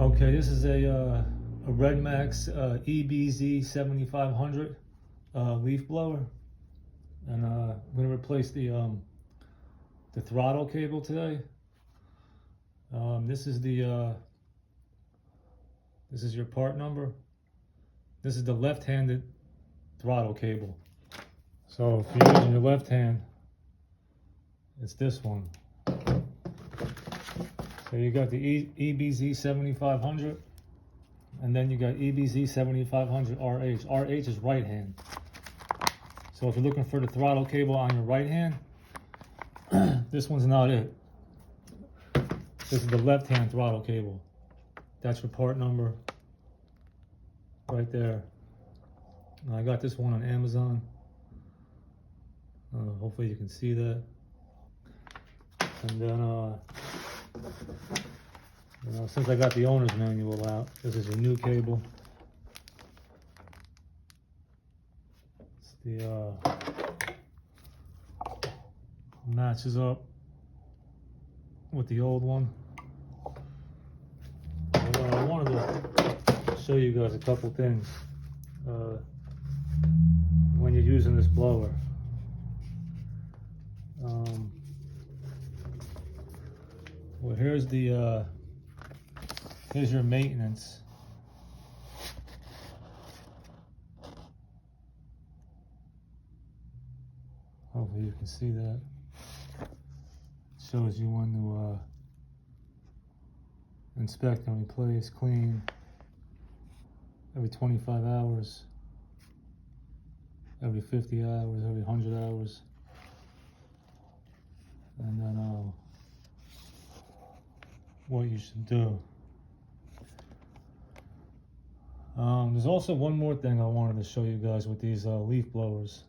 Okay, this is a RedMax EBZ7500 leaf blower, and I'm going to replace the throttle cable today. This is your part number. This is the left-handed throttle cable. So if you're using your left hand, it's this one. So you got the EBZ7500, and then you got EBZ7500RH. RH is right hand. So if you're looking for the throttle cable on your right hand, this one's not it. This is the left hand throttle cable. That's your part number right there. And I got this one on Amazon. Hopefully you can see that. And then since I got the owner's manual out, this is a new cable. It's the matches up with the old one. I wanted to show you guys a couple things when you're using this blower. Well, here's your maintenance. Hopefully you can see that. It shows you when to inspect and replace, clean every 25 hours, every 50 hours, every 100 hours. And then what you should do. There's also one more thing I wanted to show you guys with these leaf blowers.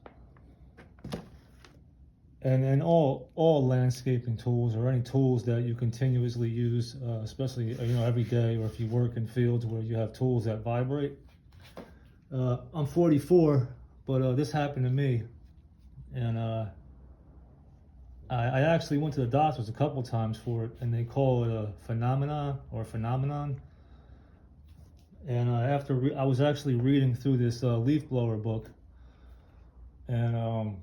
And all landscaping tools, or any tools that you continuously use, especially every day, or if you work in fields where you have tools that vibrate. I'm 44, but this happened to me, and I actually went to the doctors a couple times for it, and they call it a phenomenon. And after I was actually reading through this leaf blower book, and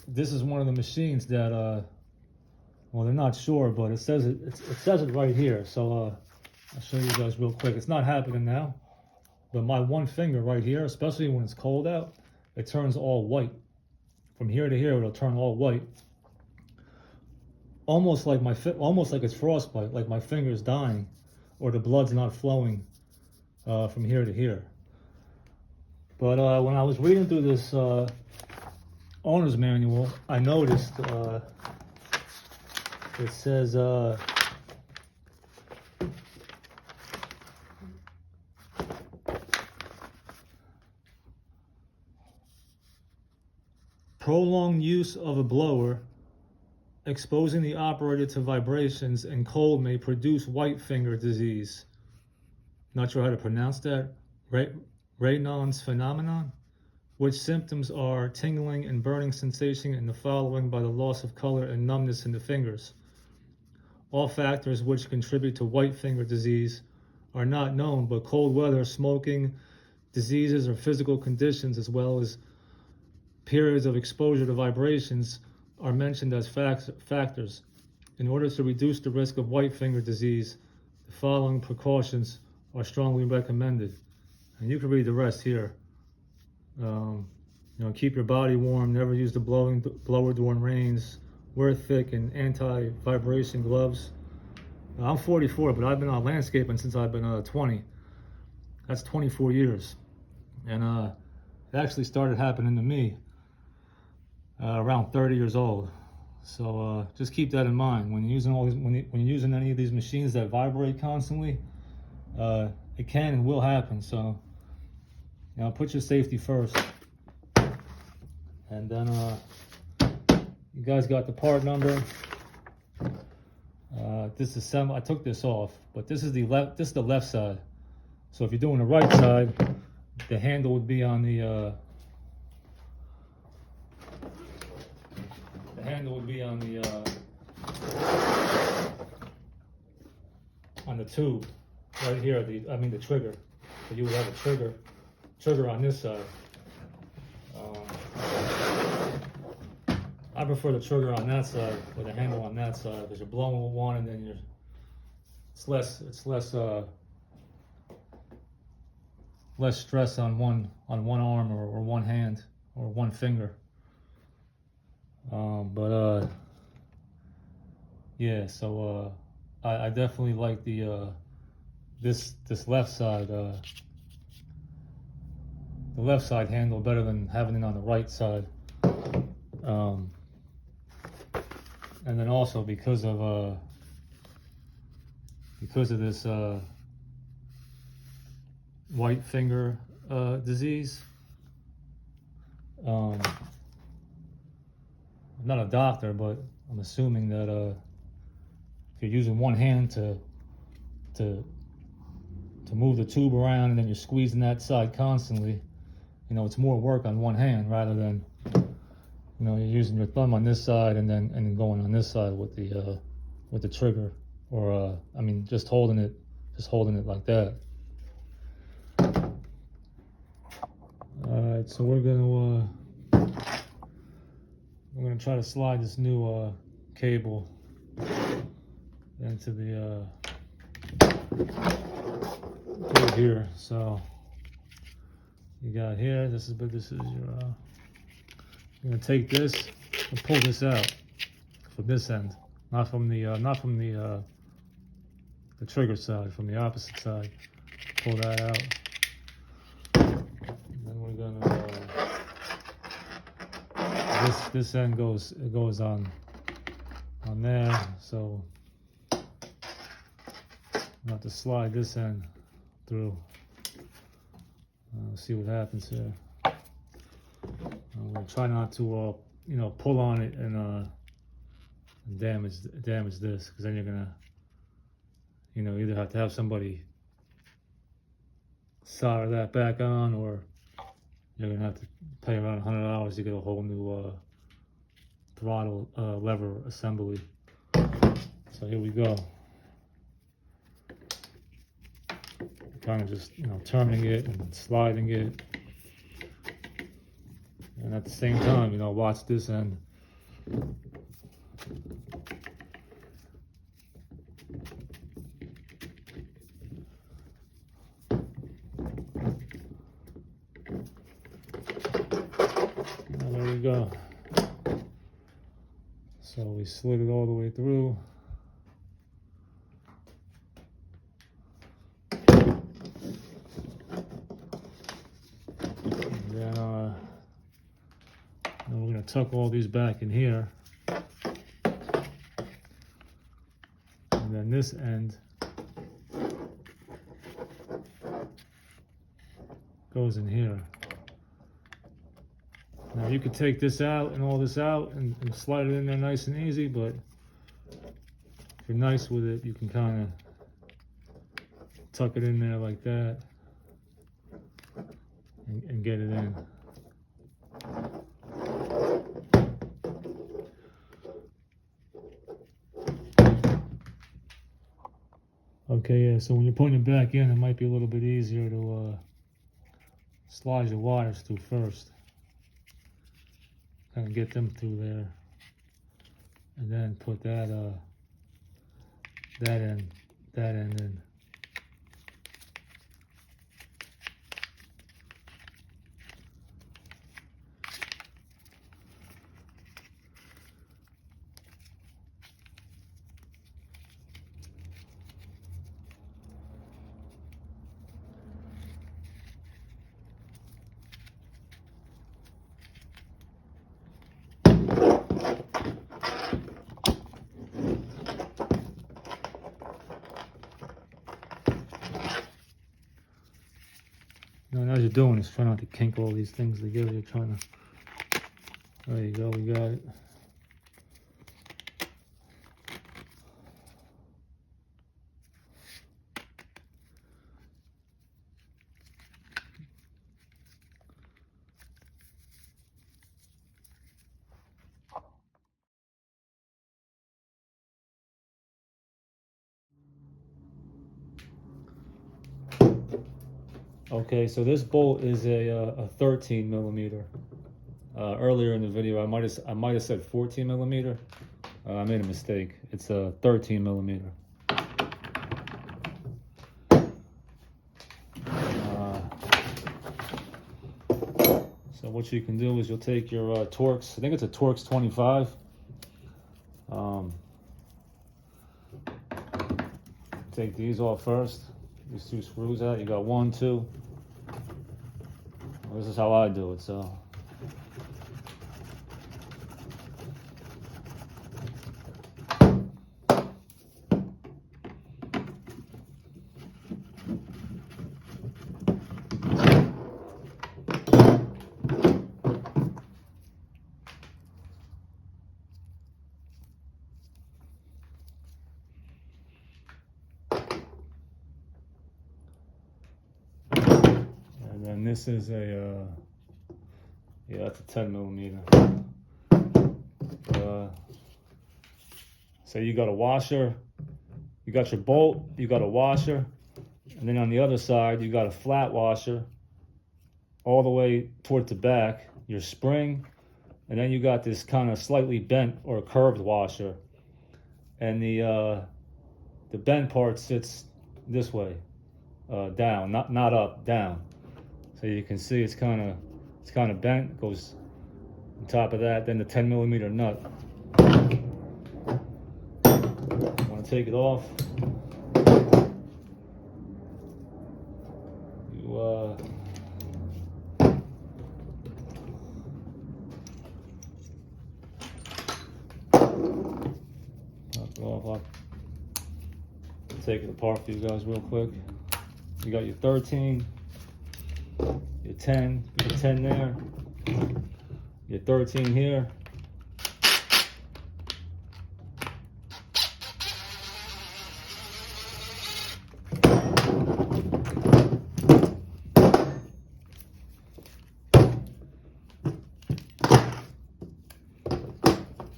this is one of the machines that well, they're not sure, but it says it says it right here. So I'll show you guys real quick. It's not happening now, but my one finger right here, especially when it's cold out, it turns all white. From here to here, it'll turn all white, almost like it's frostbite, like my finger's dying, or the blood's not flowing from here to here. But when I was reading through this owner's manual, I noticed it says prolonged use of a blower exposing the operator to vibrations and cold may produce white finger disease. Not sure how to pronounce that. Raynaud's phenomenon, which symptoms are tingling and burning sensation and the following by the loss of color and numbness in the fingers. All factors which contribute to white finger disease are not known, but cold weather, smoking, diseases, or physical conditions, as well as periods of exposure to vibrations, are mentioned as factors. In order to reduce the risk of white finger disease, the following precautions are strongly recommended. And you can read the rest here. Keep your body warm, never use the blower during rains, wear thick and anti-vibration gloves. I'm 44, but I've been on landscaping since I've been 20. That's 24 years. And it actually started happening to me around 30 years old. So just keep that in mind when you're using when you're using any of these machines that vibrate constantly. It can and will happen. So put your safety first. And then you guys got the part number. This is I took this off, but this is the left. This is the left side. So if you're doing the right side, the handle would be on the on the tube right here. The trigger. So you would have a trigger on this side. I prefer the trigger on that side with the handle on that side because you're blowing with one and then it's less stress on one arm or one hand or one finger. Yeah, so I definitely like the this left side the left side handle better than having it on the right side. And then also because of this white finger disease. I'm not a doctor, but I'm assuming that if you're using one hand to move the tube around and then you're squeezing that side constantly, you know, it's more work on one hand rather than, you know, you're using your thumb on this side and then going on this side with the trigger, or I mean, just holding it like that. All right, so we're gonna try to slide this new cable into the through here. So you got here. This is your. You're gonna take this and pull this out from this end, not from the trigger side, from the opposite side. Pull that out. And then we're gonna. This end goes on there, so I have to slide this end through. See what happens here. I'm gonna try not to, you know, pull on it and damage this, because then you're gonna, you know, either have to have somebody solder that back on, or you're gonna have to pay around $100 to get a whole new throttle lever assembly. So here we go. Kind of just, you know, turning it and sliding it, and at the same time, you know, watch this end. There we go. So we slid it all the way through. And we're going to tuck all these back in here. And then this end goes in here. Now you could take this out and all this out and slide it in there nice and easy, but if you're nice with it, you can kind of tuck it in there like that and get it in. Okay, yeah, so when you're putting it back in, it might be a little bit easier to slide your wires through first. Kind of get them through there, and then put that end in. And as you're doing this, try not to kink all these things together. You're trying to, there you go, we got it. Okay, so this bolt is a 13 millimeter. Earlier in the video, I might have said 14 millimeter. I made a mistake. It's a 13 millimeter. So what you can do is you'll take your Torx. I think it's a Torx 25. Take these off first. These two screws out. You got 1, 2. This is how I do it. So. And this is a, yeah, that's a 10 millimeter. So you got a washer, you got your bolt, you got a washer, and then on the other side, you got a flat washer all the way towards the back, your spring, and then you got this kind of slightly bent or curved washer. And the bent part sits this way, down, not up, down. So you can see it's kind of bent. It goes on top of that. Then the 10 millimeter nut. Want to take it off? You knock it off. I'll take it apart for you guys real quick. You got your 13. Your 10, your 10 there, your 13 here.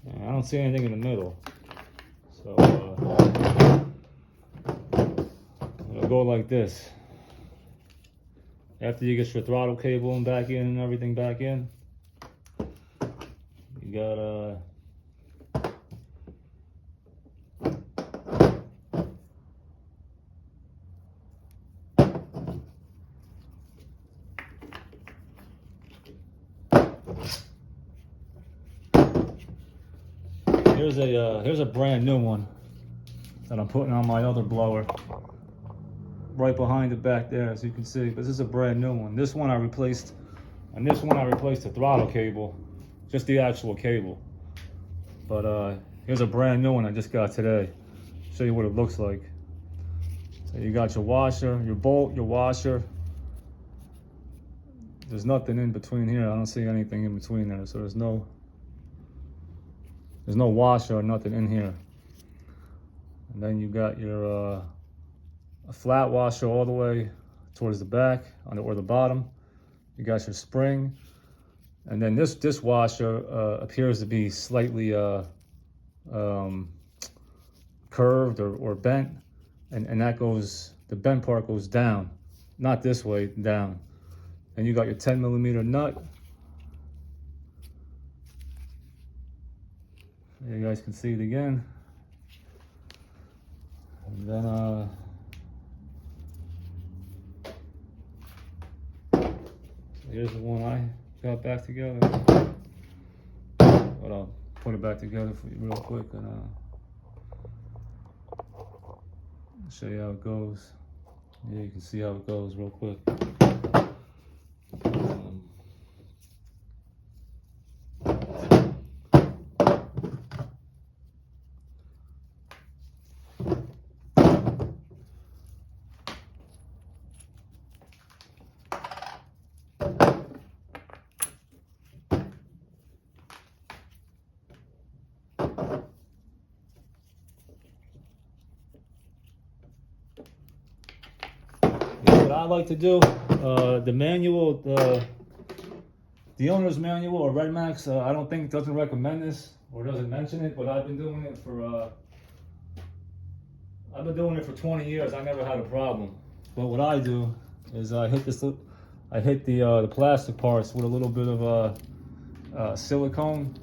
And I don't see anything in the middle, so it'll go like this. After you get your throttle cable and back in and everything back in, you got here's a brand new one that I'm putting on my other blower. Right behind it back there, as you can see, but this is a brand new one. This one I replaced, and this one I replaced the throttle cable, just the actual cable. But here's a brand new one I just got today. Show you what it looks like. So you got your washer, your bolt, your washer. There's nothing in between here. I don't see anything in between there, so there's no washer or nothing in here. And then you got your a flat washer all the way towards the back or the bottom. You got your spring, and then this washer appears to be slightly curved or bent, and that goes, the bent part goes down, not this way, down. And you got your 10 millimeter nut. There you guys can see it again. And then here's the one I got back together. But I'll put it back together for you real quick and show you how it goes. Yeah, you can see how it goes real quick. What I like to do, the manual, the owner's manual or RedMax, I don't think doesn't recommend this or doesn't mention it, but I've been doing it for 20 years. I never had a problem. But what I do is I hit the plastic parts with a little bit of silicone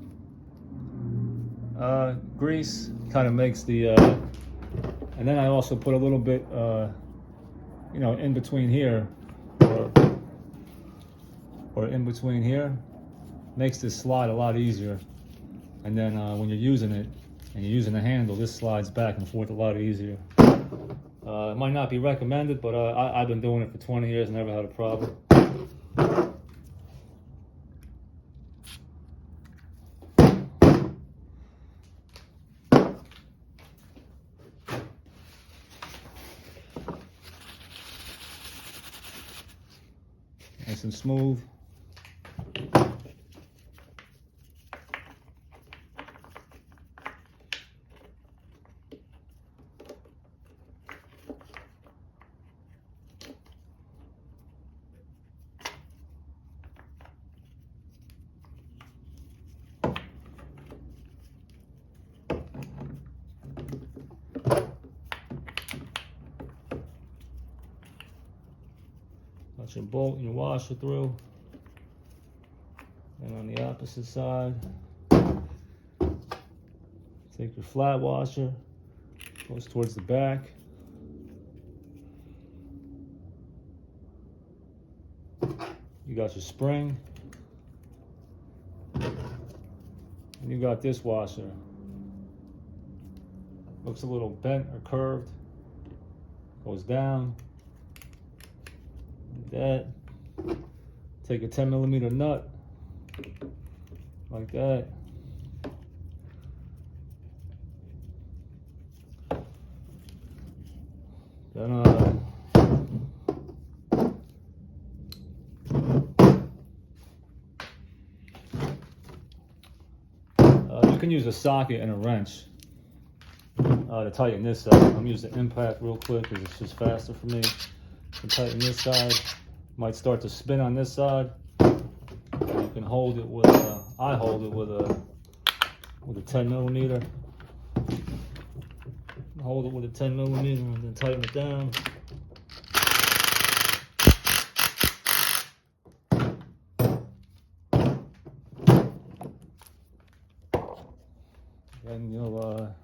grease. Kind of makes the and then I also put a little bit you know, in between here, or in between here, makes this slide a lot easier. And then when you're using it and you're using the handle, this slides back and forth a lot easier. It might not be recommended, but I've been doing it for 20 years and never had a problem. Nice and smooth. Got your bolt and your washer through. And on the opposite side, take your flat washer, goes towards the back. You got your spring. And you got this washer. Looks a little bent or curved. Goes down. Like that. Take a 10mm nut. Like that. Then you can use a socket and a wrench to tighten this up. I'm using impact real quick because it's just faster for me. To tighten this side, might start to spin on this side. You can hold it with I hold it with a 10mm. Hold it with a 10mm and then tighten it down. Then you'll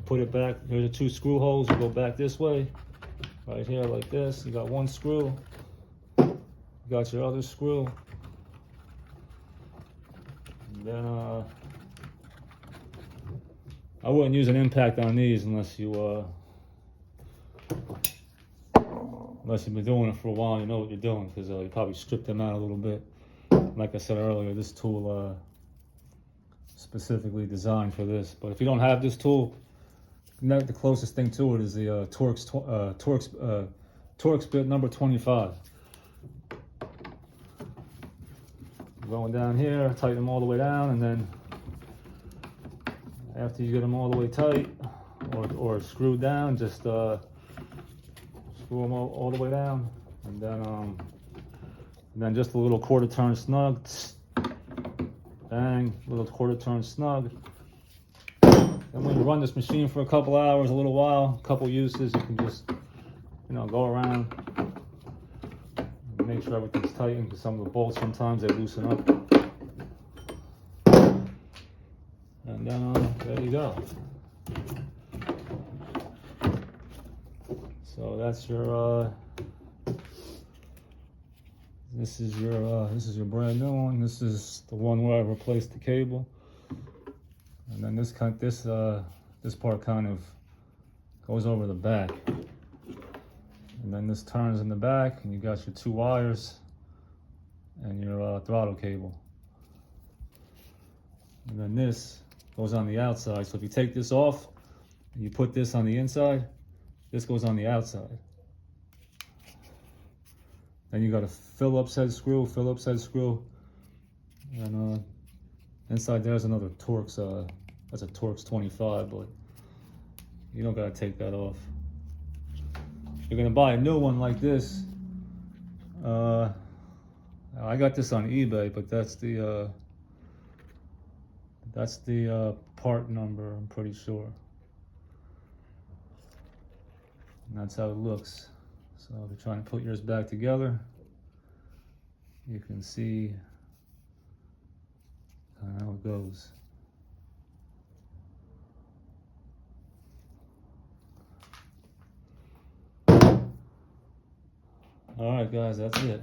put it back. Here's the 2 screw holes. You go back this way, right here like this. You got 1 screw. You got your other screw. And then I wouldn't use an impact on these unless you've been doing it for a while. You know what you're doing, because you probably strip them out a little bit. Like I said earlier, this tool specifically designed for this. But if you don't have this tool, the closest thing to it is the Torx bit number 25. Going down here, tighten them all the way down, and then after you get them all the way tight or screwed down, just screw them all the way down, and then just a little quarter turn snug. Bang, little quarter turn snug. And when you run this machine for a couple hours, a little while, a couple uses, you can just, you know, go around and make sure everything's tightened, because some of the bolts sometimes they loosen up. And then there you go. So that's your this is your brand new one. This is the one where I replaced the cable. And then this part kind of goes over the back. And then this turns in the back, and you got your 2 wires and your throttle cable. And then this goes on the outside. So if you take this off and you put this on the inside, this goes on the outside. Then you got a Phillips head screw, and inside there's another Torx. That's a Torx 25, but you don't gotta take that off. You're gonna buy a new one like this. I got this on eBay, but that's the part number, I'm pretty sure. And that's how it looks. So if you're trying to put yours back together, you can see kind of how it goes. All right, guys, that's it.